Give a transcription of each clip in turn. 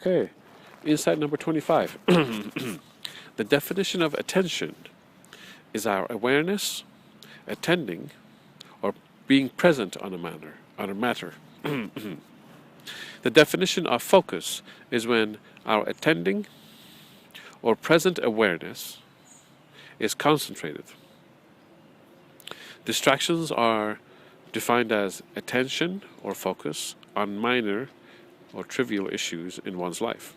Okay, insight number 25. The definition of attention is our awareness, attending, or being present on a matter. The definition of focus is when our attending or present awareness is concentrated. Distractions are defined as attention or focus on minor or trivial issues in one's life.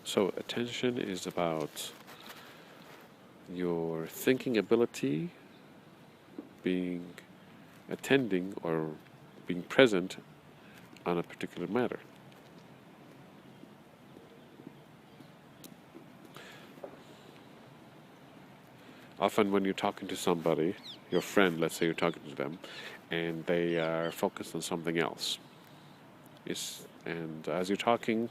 So attention is about your thinking ability, being attending or being present on a particular matter. Often when you're talking to somebody, your friend, let's say you're talking to them, and they are focused on something else. And as you're talking,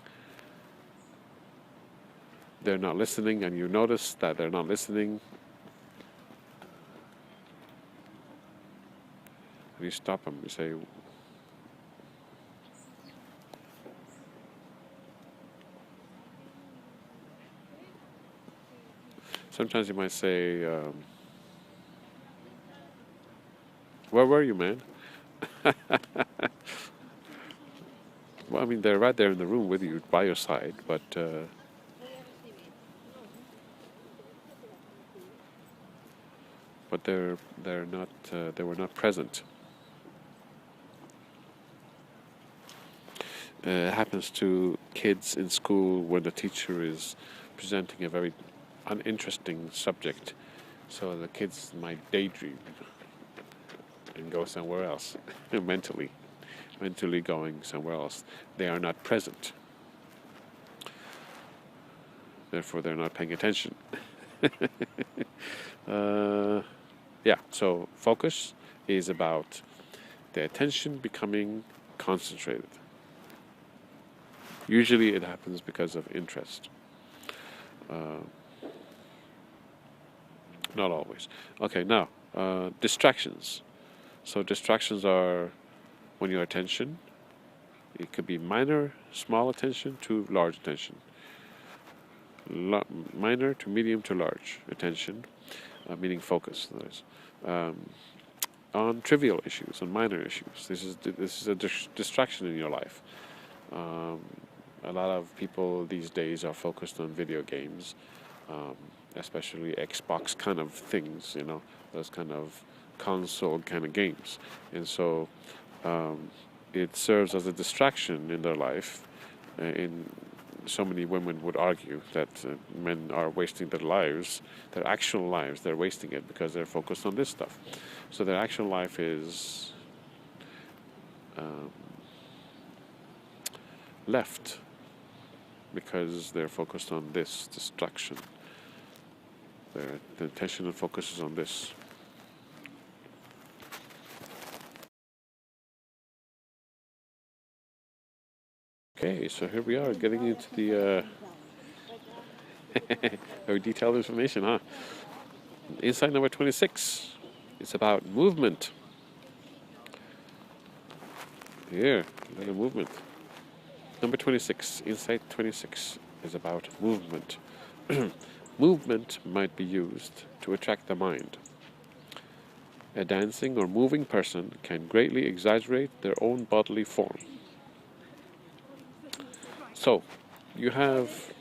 they're not listening, and you notice that they're not listening, and you stop them. You say, sometimes you might say, where were you, man? Well, I mean, they're right there in the room with you, by your side, but they were not present. It happens to kids in school when the teacher is presenting a very uninteresting subject, so the kids might daydream and go somewhere else, mentally going somewhere else. They are not present. Therefore, they're not paying attention. Yeah, so focus is about the attention becoming concentrated. Usually it happens because of interest. Not always. Okay, now, distractions. So distractions are when your attention, it could be minor, small attention to large attention. Minor to medium to large attention, meaning focus. On trivial issues, on minor issues. This is a distraction in your life. A lot of people these days are focused on video games, especially Xbox kind of things, those kind of console kind of games. And so it serves as a distraction in their life. So many women would argue that men are wasting their lives, their actual lives, they're wasting it because they're focused on this stuff. So their actual life is left because they're focused on this distraction. The attention and focus is on this. Okay, so here we are getting into the very detailed information, huh? Insight number 26. It's about movement. Here, a little movement. Number 26, insight 26, is about movement. Movement might be used to attract the mind. A dancing or moving person can greatly exaggerate their own bodily form. So, you have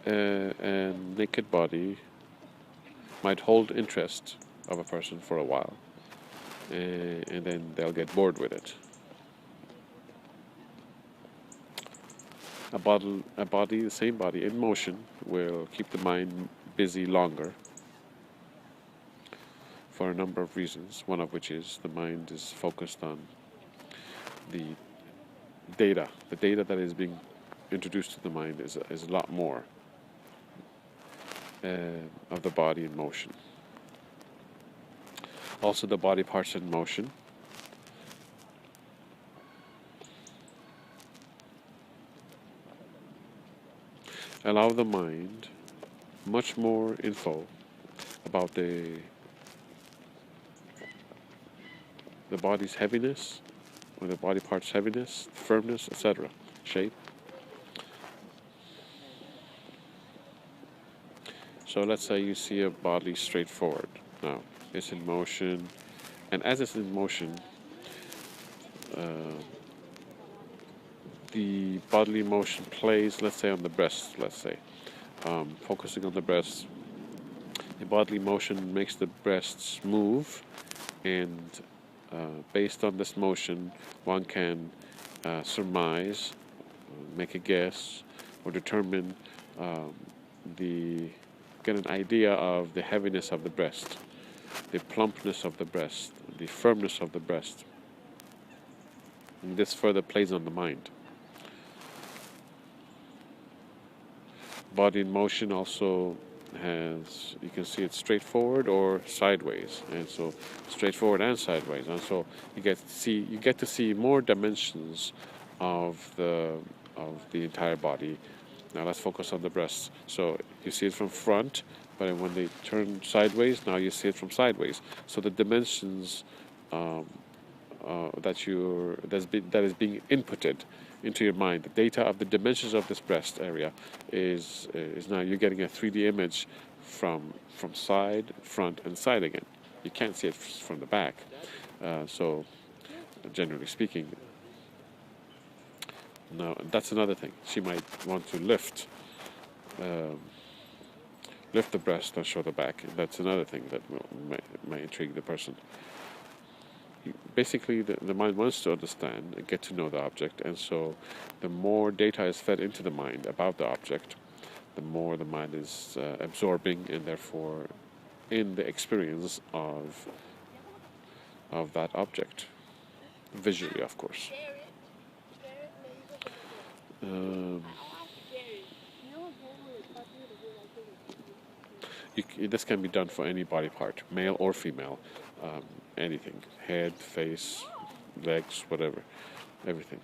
a naked body might hold interest of a person for a while, and then they'll get bored with it. A body, the same body in motion, will keep the mind busy longer for a number of reasons, one of which is the mind is focused on the data. The data that is being introduced to the mind is a lot more of the body in motion. Also, the body parts in motion allow the mind much more info about the body's heaviness, or the body part's heaviness, firmness, etc., shape. So let's say you see a body straight forward. Now, it's in motion, and as it's in motion, the bodily motion plays, let's say, on the breast, let's say. Focusing on the breast, the bodily motion makes the breasts move, and based on this motion, one can surmise, make a guess, or determine get an idea of the heaviness of the breast, the plumpness of the breast, the firmness of the breast. And this further plays on the mind. Body in motion also has, you can see it straight forward or sideways, and so straight forward and sideways, and so you get to see more dimensions of the entire body. Now let's focus on the breasts. So you see it from front, but when they turn sideways, now you see it from sideways. So the dimensions that is being inputted into your mind, the data of the dimensions of this breast area is now you're getting a 3D image from side, front, and side again. You can't see it from the back. So generally speaking, now that's another thing. She might want to lift the breast and show the back. That's another thing that might intrigue the person. Basically, the mind wants to understand and get to know the object, and so the more data is fed into the mind about the object, the more the mind is absorbing, and therefore in the experience of that object, visually, of course. This can be done for any body part, male or female, anything, head, face, legs, whatever, everything.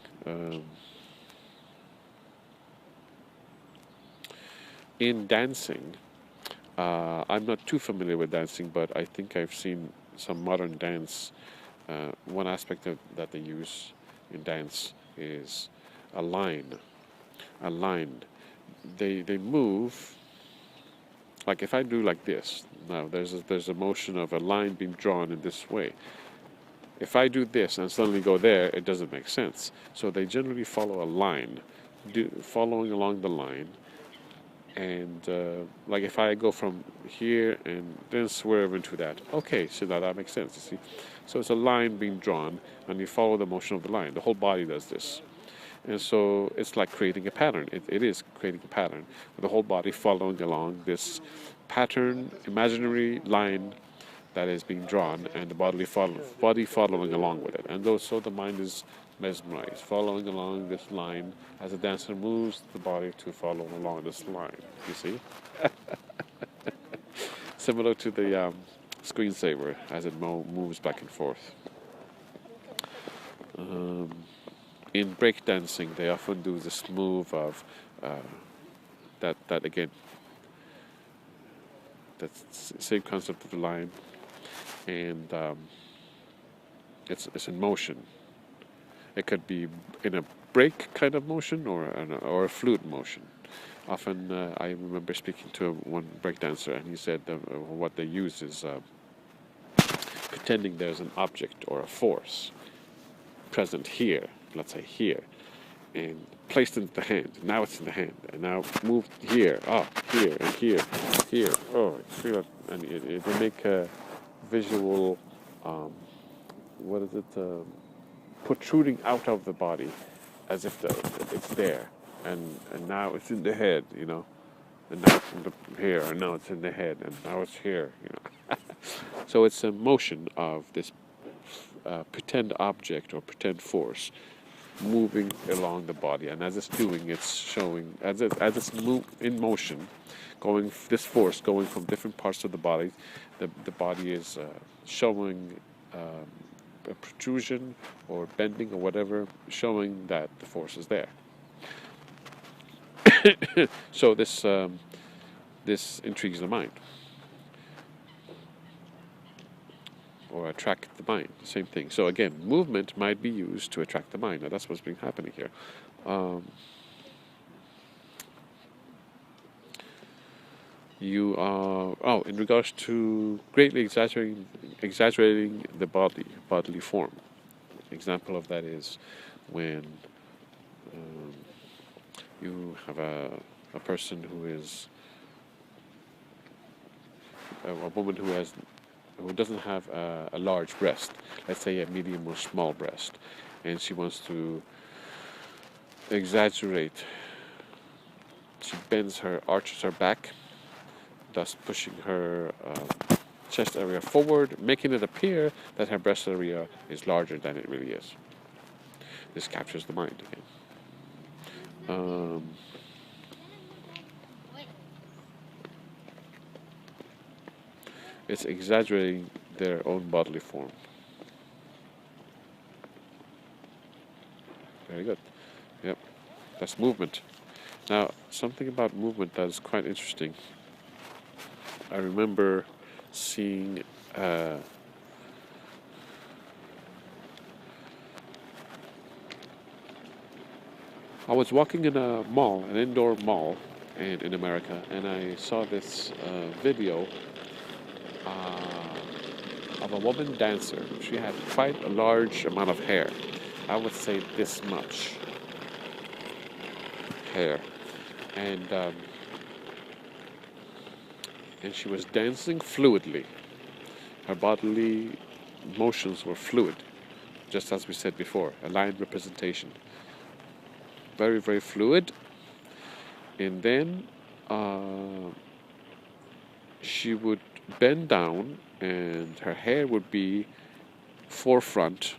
In dancing, I'm not too familiar with dancing, but I think I've seen some modern dance. One aspect that they use in dance is a line. A line. They move. Like if I do like this, now there's a motion of a line being drawn in this way. If I do this and suddenly go there, it doesn't make sense. So they generally follow a line, following along the line. And like if I go from here and then swerve into that, okay, so now that makes sense, you see. So it's a line being drawn, and you follow the motion of the line. The whole body does this. And so it's like creating a pattern. It is creating a pattern, with the whole body following along this pattern, imaginary line that is being drawn, and the body following along with it. And so the mind is mesmerized, following along this line as the dancer moves the body to follow along this line. You see? Similar to the screensaver as it moves back and forth. In breakdancing, they often do this move of that again. That's the same concept of the line, and it's in motion. It could be in a break kind of motion or a fluid motion. Often, I remember speaking to one breakdancer, and he said what they use is pretending there's an object or a force present here, let's say here, and placed into the hand. Now it's in the hand, and now moved here, here, and here, here. Oh, feel it, and it will make a visual, protruding out of the body, as if it's there, and now it's in the head, you know, and now it's in the here, and now it's in the head, and now it's here, you know. So it's a motion of this pretend object or pretend force moving along the body, and as it's doing, it's showing as it's in motion, this force going from different parts of the body. The body is showing a protrusion or bending or whatever, showing that the force is there. So this intrigues the mind, or attract the mind. Same thing. So again, movement might be used to attract the mind. Now that's what's been happening here. You are in regards to greatly exaggerating the bodily form. Example of that is when you have a person who is a woman who doesn't have a large breast, let's say a medium or small breast, and she wants to exaggerate. She arches her back, thus pushing her chest area forward, making it appear that her breast area is larger than it really is. This captures the mind again. It's exaggerating their own bodily form. Very good. Yep, that's movement. Now, something about movement that is quite interesting. I remember seeing I was walking in a mall, an indoor mall in America, and I saw this video of a woman dancer. She had quite a large amount of hair. I would say this much hair. And she was dancing fluidly. Her bodily motions were fluid, just as we said before, a line representation. Very, very fluid. And then she would bend down and her hair would be forefront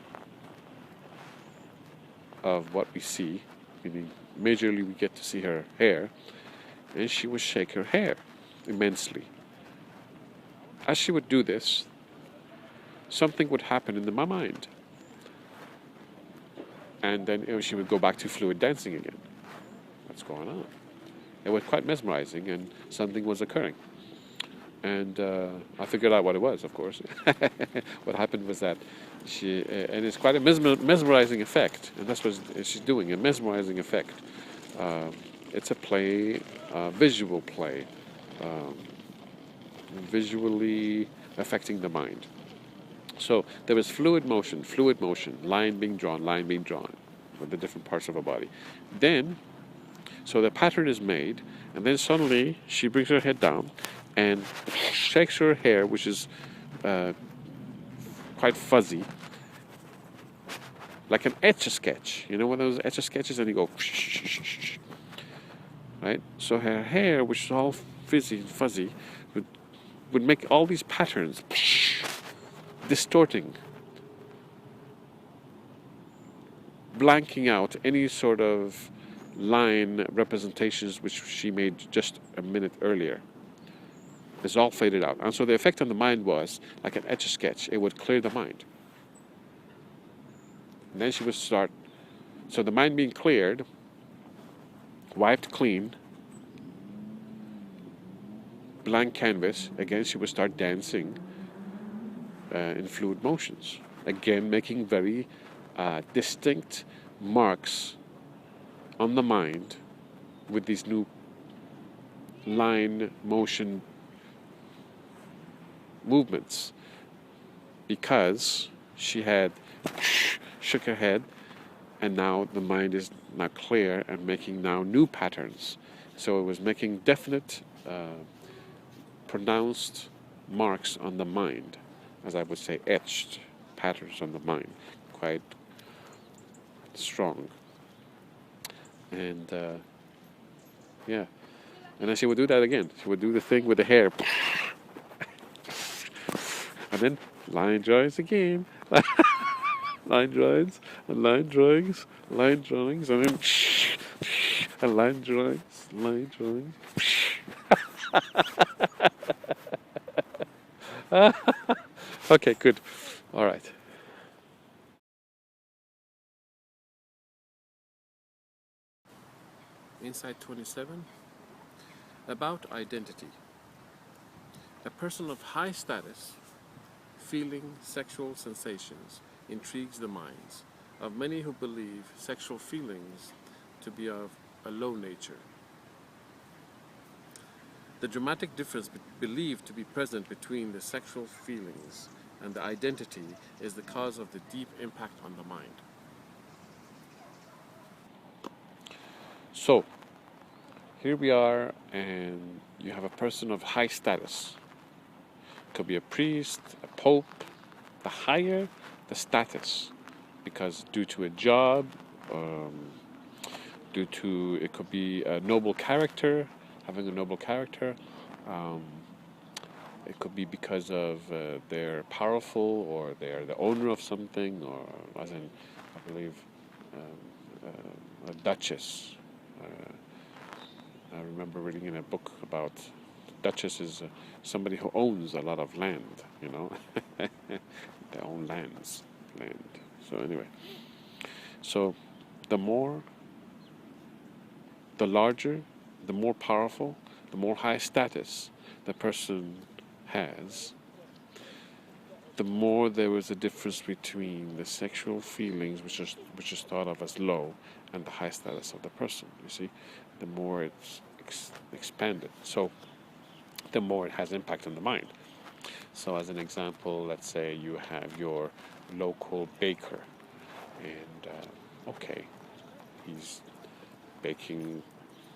of what we see, meaning majorly we get to see her hair, and she would shake her hair immensely. As she would do this, something would happen in my mind. And then she would go back to fluid dancing again. What's going on? It was quite mesmerizing, and something was occurring. And I figured out what it was, of course. What happened was that and it's quite a mesmerizing effect, and that's what she's doing, a mesmerizing effect. It's a play, visual play, visually affecting the mind. So there was fluid motion, line being drawn with the different parts of her body. Then, so the pattern is made, and then suddenly she brings her head down and shakes her hair, which is quite fuzzy, like an etch-a-sketch. You know one of those etch-a-sketches, and you go, right? So her hair, which is all fuzzy, would make all these patterns, distorting, blanking out any sort of line representations which she made just a minute earlier. It's all faded out. And so the effect on the mind was like an etch-a-sketch. It would clear the mind. And then she would start, so the mind being cleared, wiped clean, blank canvas, again she would start dancing in fluid motions. Again, making very distinct marks on the mind with these new line motion movements, because she had shook her head, and now the mind is now clear and making now new patterns. So it was making definite, pronounced marks on the mind, as I would say, etched patterns on the mind, quite strong. And yeah, and then she would do that again. She would do the thing with the hair. And then line drawings again. Line drawings, and line drawings, and then and line drawings. Okay, good. All right. Insight 27, about identity. A person of high status, feeling sexual sensations, intrigues the minds of many who believe sexual feelings to be of a low nature. The dramatic difference believed to be present between the sexual feelings and the identity is the cause of the deep impact on the mind. So, here we are, and you have a person of high status. Could be a priest, a pope. The higher the status, because due to a job, due to, it could be a noble character, having a noble character. It could be because of they're powerful, or they're the owner of something, or as in, I believe, a duchess. I remember reading in a book about duchess is somebody who owns a lot of land, you know. They own land. So anyway, so the larger, the more powerful, the more high status the person has, the more there is a difference between the sexual feelings, which is thought of as low, and the high status of the person. You see, the more it's expanded, so the more it has impact on the mind. So, as an example, let's say you have your local baker, and okay, he's baking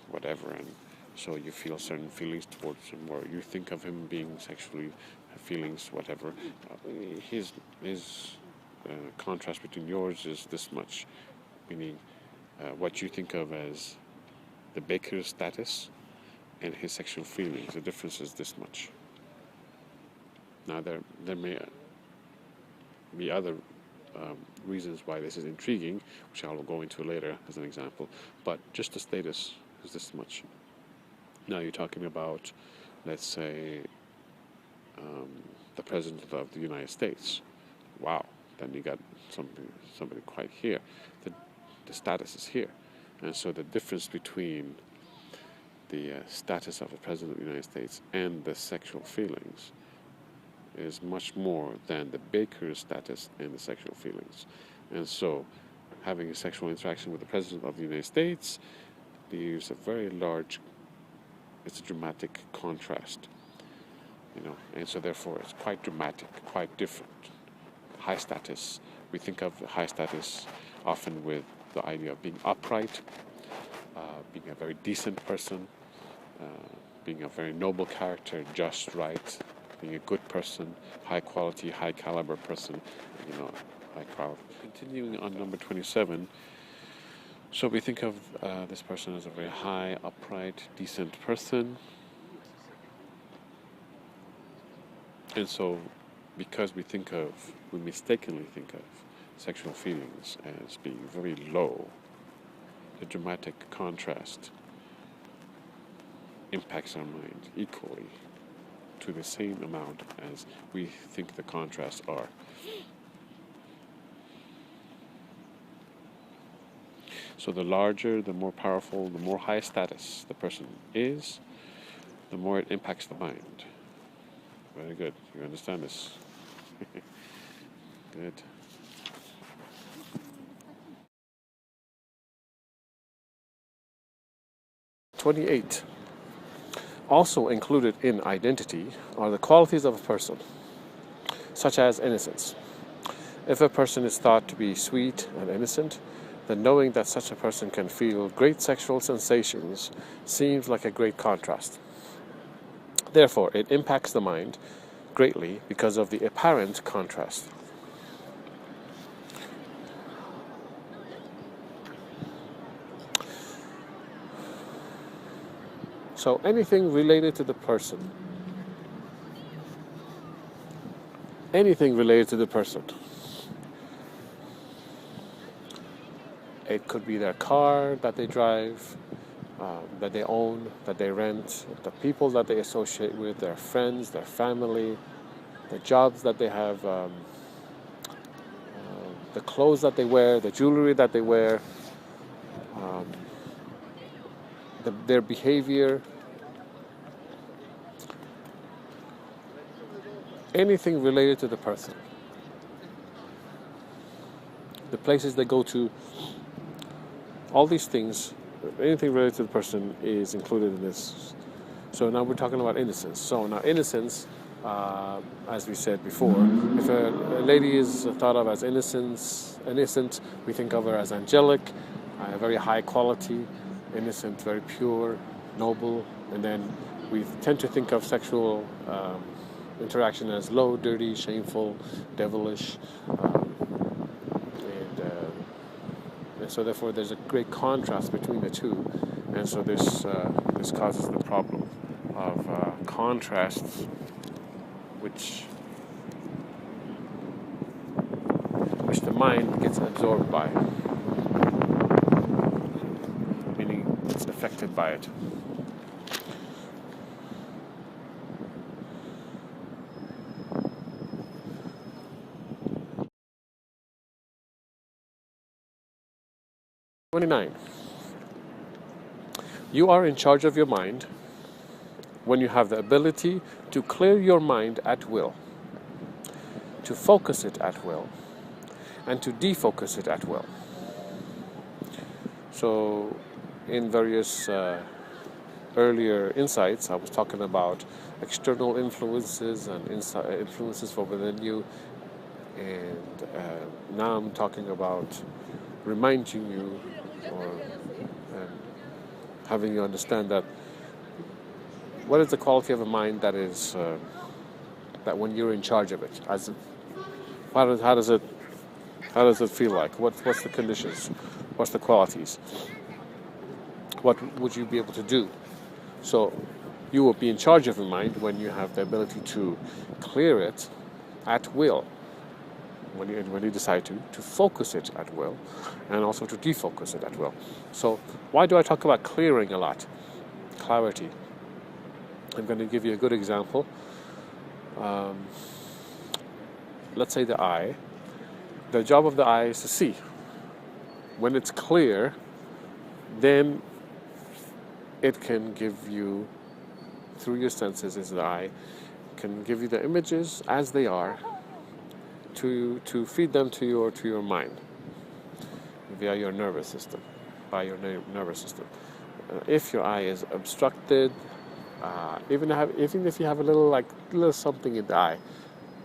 whatever, and so you feel certain feelings towards him, or you think of him being sexually feelings, whatever. His contrast between yours is this much, meaning what you think of as the baker's status and his sexual feelings, the difference is this much. Now there may be other reasons why this is intriguing, which I will go into later as an example, but just the status is this much. Now you're talking about, let's say, the President of the United States. Wow, then you got somebody quite here. The status is here. And so the difference between the status of the President of the United States and the sexual feelings is much more than the baker's status and the sexual feelings. And so having a sexual interaction with the President of the United States leaves a very large, it's a dramatic contrast, you know, and so therefore it's quite dramatic, quite different. High status, we think of high status often with the idea of being upright, being a very decent person, being a very noble character, just right, being a good person, high quality, high caliber person, you know, high quality. Continuing on number 27, so we think of this person as a very high, upright, decent person. And so, because we mistakenly think of sexual feelings as being very low, the dramatic contrast impacts our mind equally to the same amount as we think the contrasts are. So the larger, the more powerful, the more high status the person is, the more it impacts the mind. Very good. You understand this? Good. "28. Also included in identity are the qualities of a person, such as innocence. If a person is thought to be sweet and innocent, then knowing that such a person can feel great sexual sensations seems like a great contrast. Therefore, it impacts the mind greatly because of the apparent contrast. So anything related to the person. Anything related to the person. It could be their car that they drive, that they own, that they rent, the people that they associate with, their friends, their family, the jobs that they have, the clothes that they wear, the jewelry that they wear, their behavior, anything related to the person, the places they go to, all these things, anything related to the person is included in this. So now we're talking about innocence. So now innocence, as we said before, if a lady is thought of as innocent, we think of her as angelic, very high quality, innocent, very pure, noble, and then we tend to think of sexual interaction as low, dirty, shameful, devilish, and so therefore there's a great contrast between the two, and so this causes the problem of contrasts, which the mind gets absorbed by, meaning it's affected by it. #29. You are in charge of your mind when you have the ability to clear your mind at will, to focus it at will, and to defocus it at will. So in various earlier insights, I was talking about external influences and influences from within you, and now I'm talking about reminding you, or having you understand that what is the quality of a mind that is that when you're in charge of it, how does it feel like? What's the conditions? What's the qualities? What would you be able to do? So you will be in charge of your mind when you have the ability to clear it at will, when you decide to focus it at will, and also to defocus it at will. So why do I talk about clearing a lot? Clarity. I'm going to give you a good example. Let's say the eye. The job of the eye is to see. When it's clear, then it can give you, through your senses as the eye, can give you the images as they are, to feed them to your mind via your nervous system, by your nervous system. If your eye is obstructed, even if you have a little something in the eye,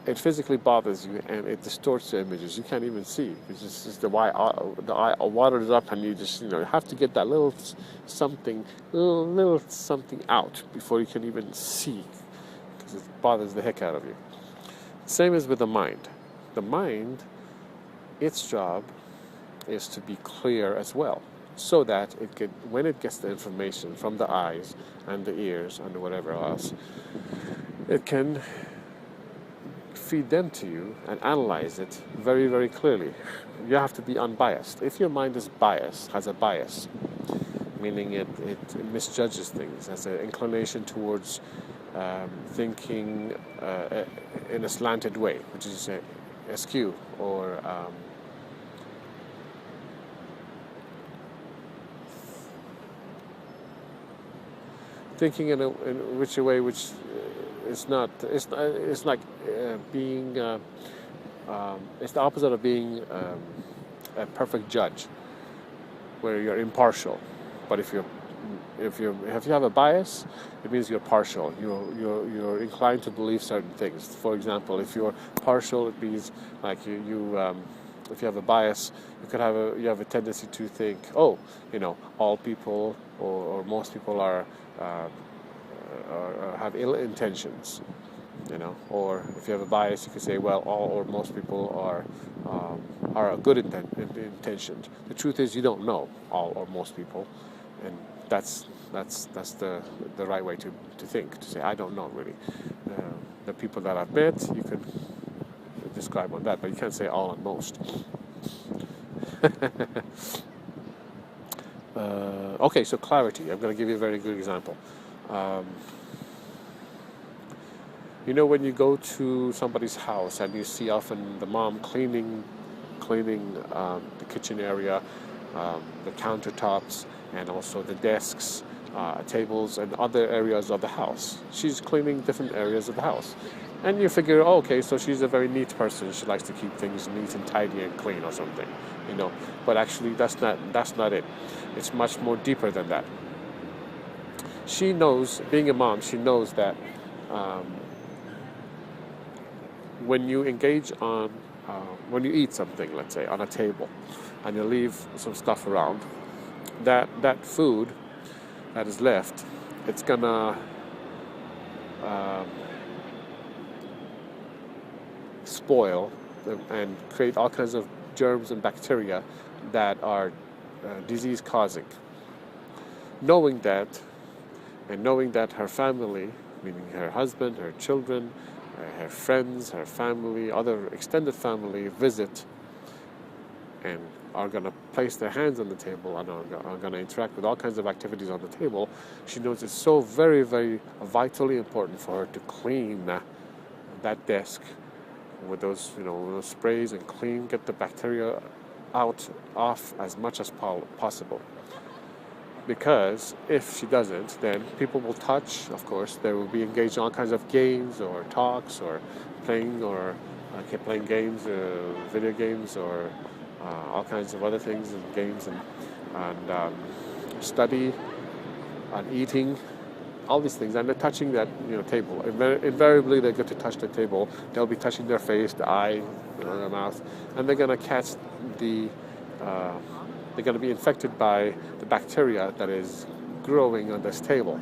it physically bothers you and it distorts the images. You can't even see. It's just the eye waters up, and you just have to get that little something out before you can even see, because it bothers the heck out of you. Same as with the mind. The mind, its job is to be clear as well, so that when it gets the information from the eyes and the ears and whatever else, it can feed them to you and analyze it very, very clearly. You have to be unbiased. If your mind is biased, has a bias, meaning it misjudges things, has an inclination towards thinking in a slanted way, which is askew, or thinking in which way which is not. It's like being. It's the opposite of being a perfect judge, where you're impartial. But if you have a bias, it means you're partial. You're inclined to believe certain things. For example, if you're partial, it means like if you have a bias, you have a tendency to think, all people or most people are have ill intentions, Or if you have a bias, you could say, well, all or most people are good intentioned. The truth is, you don't know all or most people, and that's the right way to think, to say, I don't know really. The people that I've met, you can describe on that, but you can't say all and most. Okay, so clarity. I'm going to give you a very good example. When you go to somebody's house and you see often the mom cleaning the kitchen area, the countertops, and also the desks. tables and other areas of the house. She's cleaning different areas of the house. And you figure, oh, okay, so she's a very neat person. She likes to keep things neat and tidy and clean or something, you know. But actually, that's not it. It's much more deeper than that. She knows, being a mom, she knows that when you engage on, when you eat something, let's say, on a table, and you leave some stuff around, that food that is left, it's gonna spoil and create all kinds of germs and bacteria that are disease causing. Knowing that, and knowing that her family, meaning her husband, her children, her friends, her family, other extended family visit and are going to place their hands on the table and are going to interact with all kinds of activities on the table, she knows it's so very, very vitally important for her to clean that desk with those, those sprays and get the bacteria off as much as possible. Because if she doesn't, then people will touch. Of course, they will be engaged in all kinds of games or talks or playing games, video games, or all kinds of other things and games and study and eating. All these things, and they're touching that table. Invariably, they get to touch the table. They'll be touching their face, the eye, their mouth, and they're going to catch they're going to be infected by the bacteria that is growing on this table.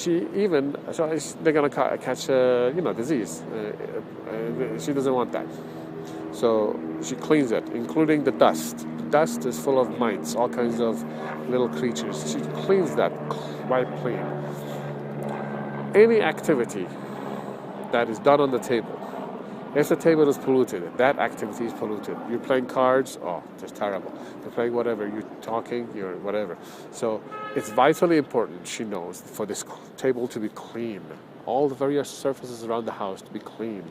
They're going to catch disease. She doesn't want that, so she cleans it, including the dust. The dust is full of mites, all kinds of little creatures. She cleans that quite clean. Any activity that is done on the table, if the table is polluted, that activity is polluted. You're playing cards, just terrible. You're playing whatever, you're talking, you're whatever. So it's vitally important, she knows, for this table to be clean. All the various surfaces around the house to be clean,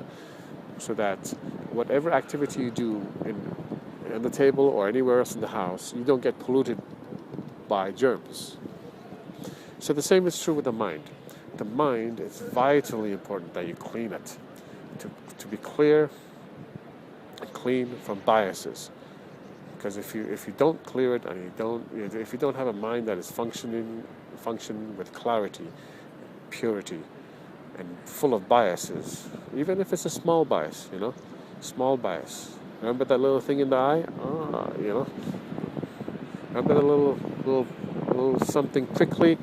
so that whatever activity you do in the table or anywhere else in the house, you don't get polluted by germs. So the same is true with the mind. The mind, is vitally important that you clean it to be clear and clean from biases. Because if you don't clear it and if you don't have a mind that is function with clarity, purity, and full of biases, even if it's a small bias, small bias. Remember that little thing in the eye? Remember the little something prickly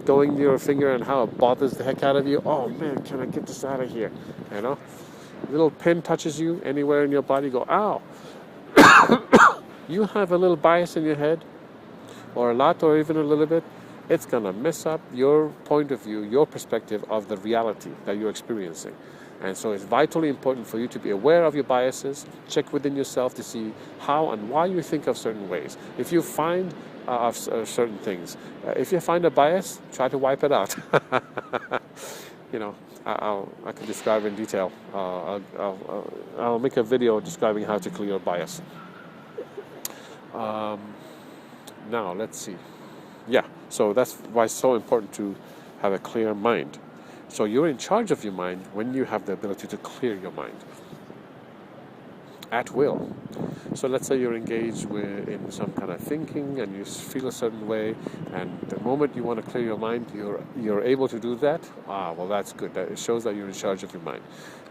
going to your finger and how it bothers the heck out of you? Oh man, can I get this out of here? Little pin touches you anywhere in your body, go, ow. You have a little bias in your head, or a lot, or even a little bit, it's going to mess up your point of view, your perspective of the reality that you're experiencing. And so it's vitally important for you to be aware of your biases, check within yourself to see how and why you think of certain ways. If you find of certain things, if you find a bias, try to wipe it out. I can describe in detail. I'll make a video describing how to clear your bias. Now, let's see. Yeah, so that's why it's so important to have a clear mind. So you're in charge of your mind when you have the ability to clear your mind at will. So let's say you're engaged in some kind of thinking and you feel a certain way, and the moment you want to clear your mind, you're able to do that. Well, that's good. It shows that you're in charge of your mind.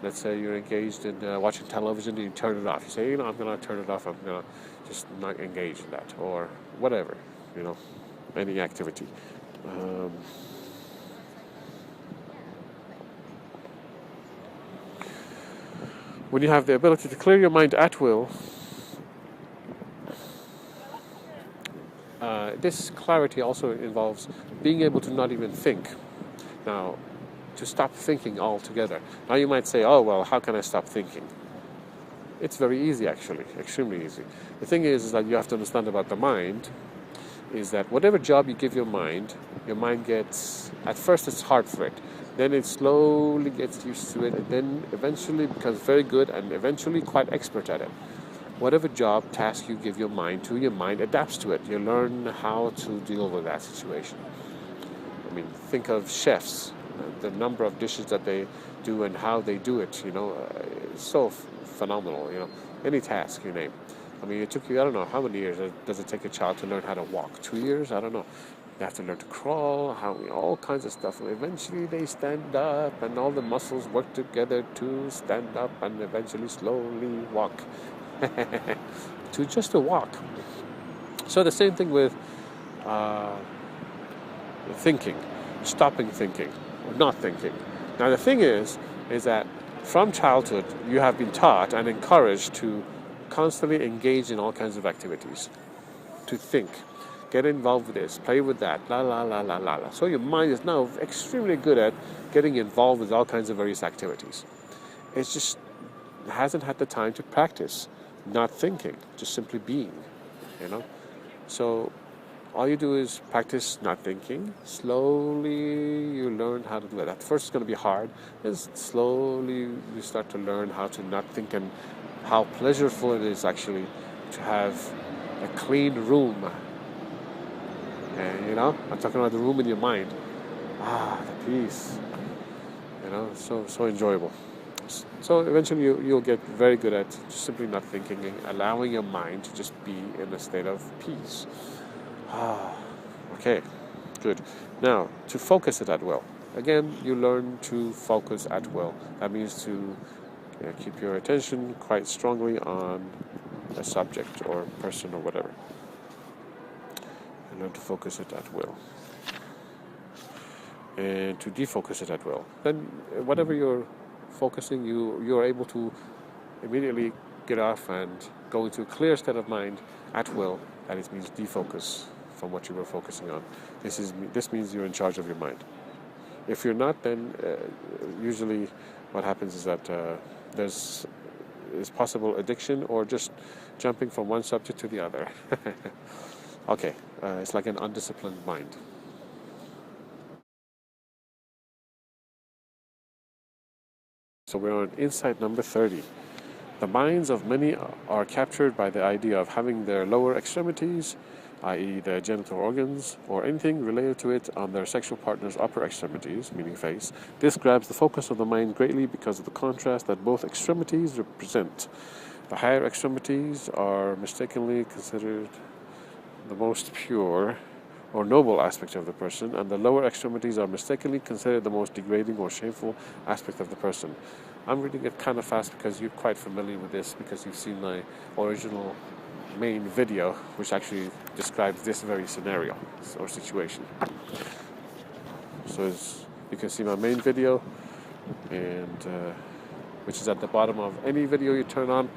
Let's say you're engaged in watching television and you turn it off. You say, I'm going to turn it off. I'm going to just not engage in that, or whatever, any activity. When you have the ability to clear your mind at will, this clarity also involves being able to not even think. Now, to stop thinking altogether. Now you might say, how can I stop thinking? It's very easy, actually, extremely easy. The thing is that you have to understand about the mind is that whatever job you give your mind gets, at first it's hard for it. Then it slowly gets used to it, and then eventually becomes very good and eventually quite expert at it. whatever job, task you give your mind adapts to it. You learn how to deal with that situation. I mean, think of chefs, the number of dishes that they do and how they do it, it's so phenomenal, any task you name. I mean, it took you, I don't know, how many years does it take a child to learn how to walk? 2 years? I don't know. They have to learn to crawl, all kinds of stuff. And eventually they stand up and all the muscles work together to stand up and eventually slowly walk. To just a walk. So the same thing with thinking, stopping thinking, or not thinking. Now the thing is that from childhood you have been taught and encouraged to constantly engage in all kinds of activities, to think, get involved with this, play with that, la la la la la la. So your mind is now extremely good at getting involved with all kinds of various activities. It's just hasn't had the time to practice not thinking, just simply being, So all you do is practice not thinking. Slowly you learn how to do it. At first it's going to be hard. Then slowly you start to learn how to not think and how pleasurable it is actually to have a clean room. And I'm talking about the room in your mind. The peace. So enjoyable. So eventually you'll get very good at just simply not thinking and allowing your mind to just be in a state of peace. Okay, good. Now, to focus it at will. Again, you learn to focus at will. That means to keep your attention quite strongly on a subject or person or whatever. You learn to focus it at will. And to defocus it at will. Then whatever you're focusing, you're able to immediately get off and go into a clear state of mind at will. That means defocus from what you were focusing on. This means you're in charge of your mind. If you're not, then usually what happens is that there's possible addiction or just jumping from one subject to the other. Okay, it's like an undisciplined mind. So we're on insight number 30. The minds of many are captured by the idea of having their lower extremities, i.e. their genital organs, or anything related to it on their sexual partner's upper extremities, meaning face. This grabs the focus of the mind greatly because of the contrast that both extremities represent. The higher extremities are mistakenly considered the most pure or noble aspect of the person, and the lower extremities are mistakenly considered the most degrading or shameful aspect of the person. I'm reading it kind of fast because you're quite familiar with this, because you've seen my original main video, which actually describes this very scenario or situation. So as you can see my main video, and which is at the bottom of any video you turn on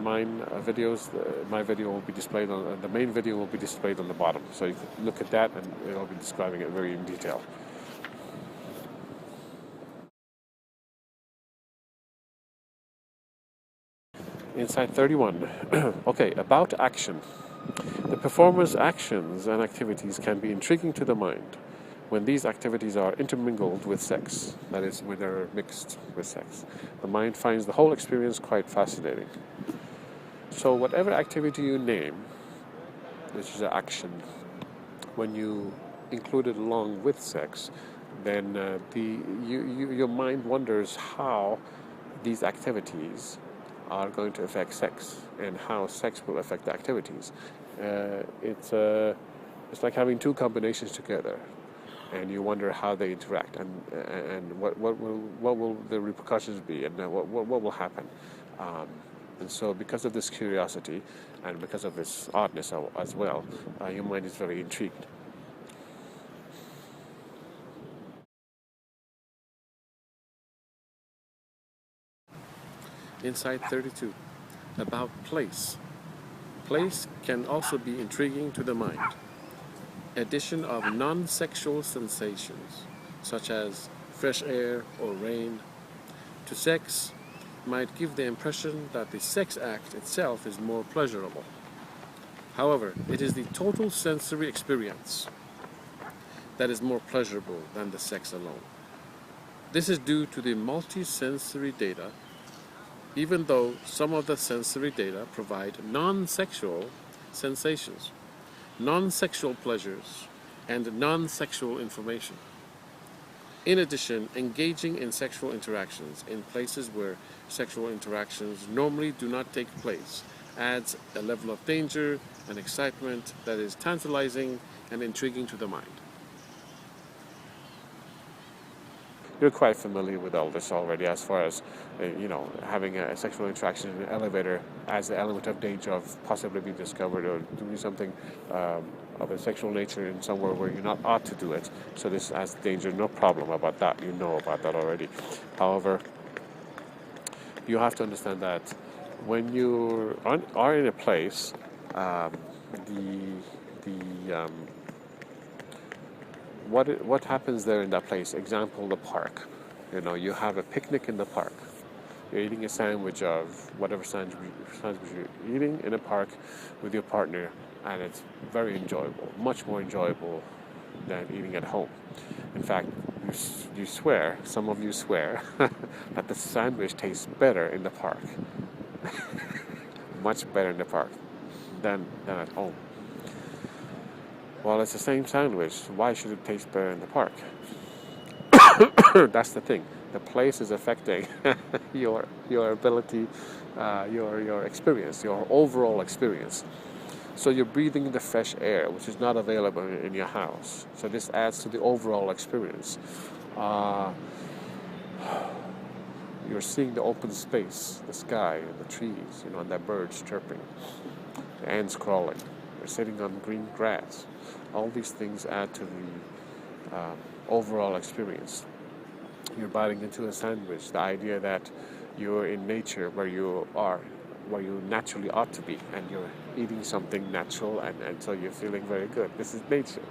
mine videos. My video will be displayed on the main video will be displayed on the bottom, so you can look at that and it'll be describing it very in detail. Insight 31. Okay, about action. The performer's actions and activities can be intriguing to the mind when these activities are intermingled with sex, that is, when they're mixed with sex. The mind finds the whole experience quite fascinating. So whatever activity you name, which is an action, when you include it along with sex, then your mind wonders how these activities are going to affect sex and how sex will affect the activities. It's like having two combinations together, and you wonder how they interact and what will the repercussions be, and what will happen. And so because of this curiosity and because of this oddness as well, your mind is very intrigued. Insight 32. About place. Place can also be intriguing to the mind. Addition of non-sexual sensations, such as fresh air or rain, to sex might give the impression that the sex act itself is more pleasurable. However, it is the total sensory experience that is more pleasurable than the sex alone. This is due to the multi-sensory data even though some of the sensory data provide non-sexual sensations, non-sexual pleasures, and non-sexual information. In addition, engaging in sexual interactions in places where sexual interactions normally do not take place adds a level of danger and excitement that is tantalizing and intriguing to the mind. You're quite familiar with all this already, as far as having a sexual interaction in an elevator as the element of danger of possibly being discovered or doing something of a sexual nature in somewhere where you're not ought to do it. So this adds danger, no problem about that. You know about that already. However, you have to understand that when you are in a place, what happens there in that place? Example, the park. You have a picnic in the park. You're eating a sandwich of whatever sandwich you're eating in a park with your partner, and it's very enjoyable, much more enjoyable than eating at home. In fact, you swear, some of you swear, that the sandwich tastes better in the park. Much better in the park than at home. Well, it's the same sandwich. Why should it taste better in the park? That's the thing. The place is affecting your ability, your experience, your overall experience. So you're breathing the fresh air, which is not available in your house. So this adds to the overall experience. You're seeing the open space, the sky, and the trees, and the birds chirping, the ants crawling. You're sitting on green grass. All these things add to the overall experience. You're biting into a sandwich, the idea that you're in nature where you are, where you naturally ought to be, and you're eating something natural, and so you're feeling very good. This is nature,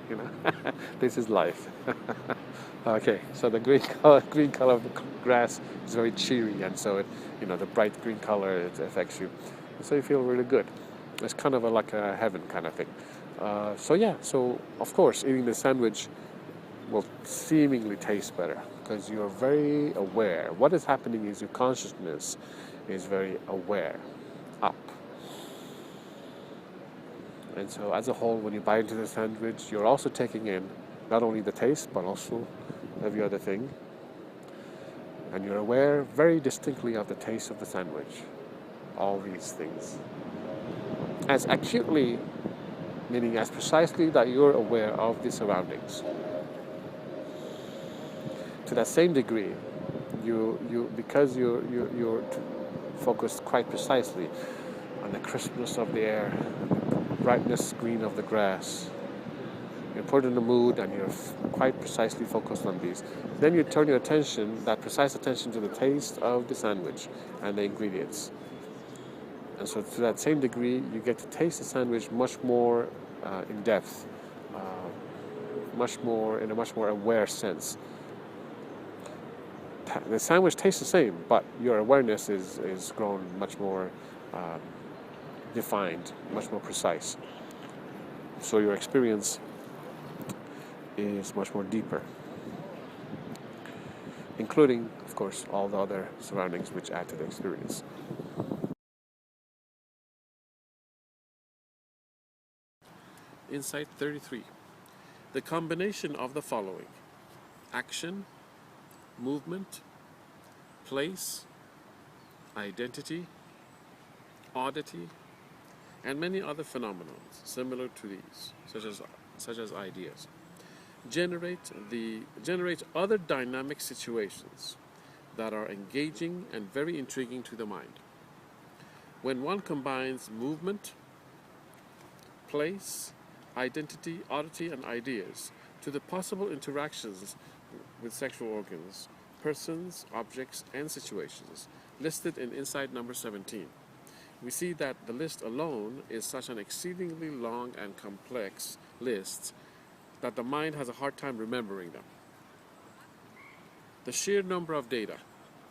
This is life. Okay, so the green color of the grass is very cheery, and so the bright green color, it affects you, and so you feel really good. It's kind of like a heaven kind of thing. So of course, eating the sandwich will seemingly taste better because you're very aware. What is happening is your consciousness is very aware, up. And so as a whole, when you bite into the sandwich, you're also taking in not only the taste, but also every other thing. And you're aware very distinctly of the taste of the sandwich. All these things. As acutely, meaning as precisely that you're aware of the surroundings. To that same degree, because you're focused quite precisely on the crispness of the air, the brightness green of the grass. You're put in the mood and you're quite precisely focused on these. Then you turn your attention, that precise attention, to the taste of the sandwich and the ingredients. And so to that same degree, you get to taste the sandwich much more in depth, in a much more aware sense. The sandwich tastes the same, but your awareness is grown much more defined, much more precise. So your experience is much more deeper, including, of course, all the other surroundings which add to the experience. Insight 33. The combination of the following: action, movement, place, identity, oddity, and many other phenomena similar to these, such as ideas, generate other dynamic situations that are engaging and very intriguing to the mind. When one combines movement, place, identity, oddity, and ideas to the possible interactions with sexual organs, persons, objects, and situations listed in Insight number 17, we see that the list alone is such an exceedingly long and complex list that the mind has a hard time remembering them. The sheer number of data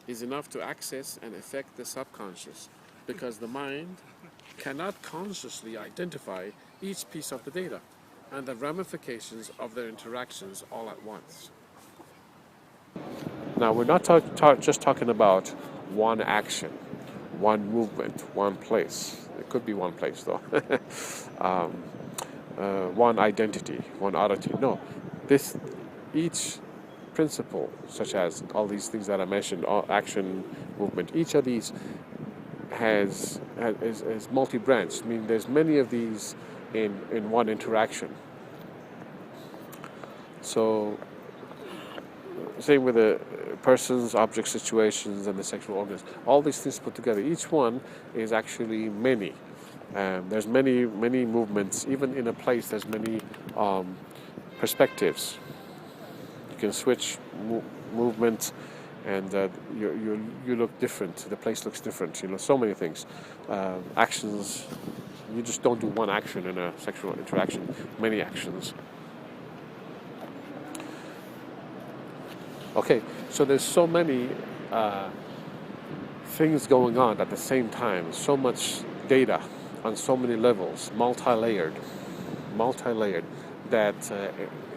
is enough to access and affect the subconscious because the mind cannot consciously identify each piece of the data and the ramifications of their interactions all at once. Now, we're not just talking about one action one movement, one place. It could be one place though. One identity, one oddity. No, each principle, such as all these things that I mentioned, all action, movement, each of these is multi-branched. I mean, there's many of these in one interaction. So, same with the persons, objects, situations, and the sexual organs. All these things put together, each one is actually many. There's many movements. Even in a place, there's many perspectives. You can switch movement, and you look different. The place looks different. So many things. Actions. You just don't do one action in a sexual interaction. Many actions. Okay, so there's so many things going on at the same time. So much data on so many levels, multi-layered, that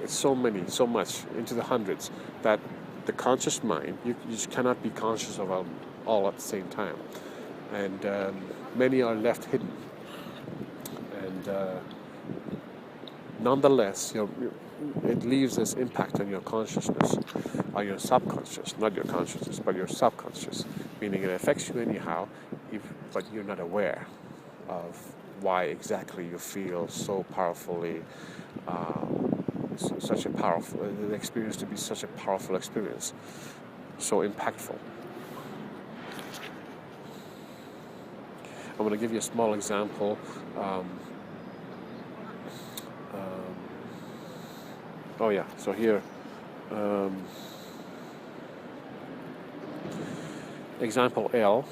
it's so much, into the hundreds, that the conscious mind, you just cannot be conscious of them all at the same time. And many are left hidden. And nonetheless, it leaves this impact on your consciousness, on your subconscious, not your consciousness, but your subconscious, meaning it affects you anyhow, but you're not aware of why exactly you feel so powerfully, the experience to be such a powerful experience, so impactful. I'm going to give you a small example. So here, example L,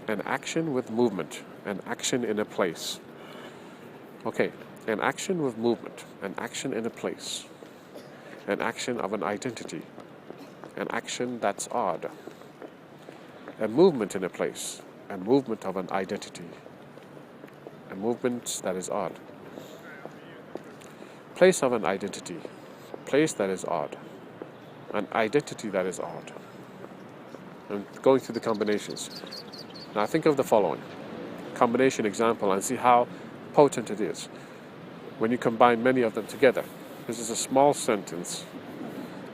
an action with movement, an action in a place. Okay, an action with movement, an action in a place, an action of an identity, an action that's odd, a movement in a place, a movement of an identity, a movement that is odd, place of an identity, place that is odd, an identity that is odd. I'm going through the combinations. Now think of the following combination example and see how potent it is when you combine many of them together. This is a small sentence.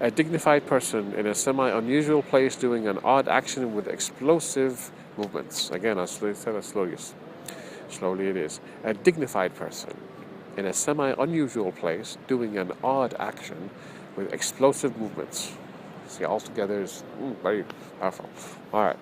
A dignified person in a semi-unusual place doing an odd action with explosive movements. Again, I'll say that slowly. Slowly it is. A dignified person in a semi-unusual place doing an odd action with explosive movements. See, altogether is very powerful. All right.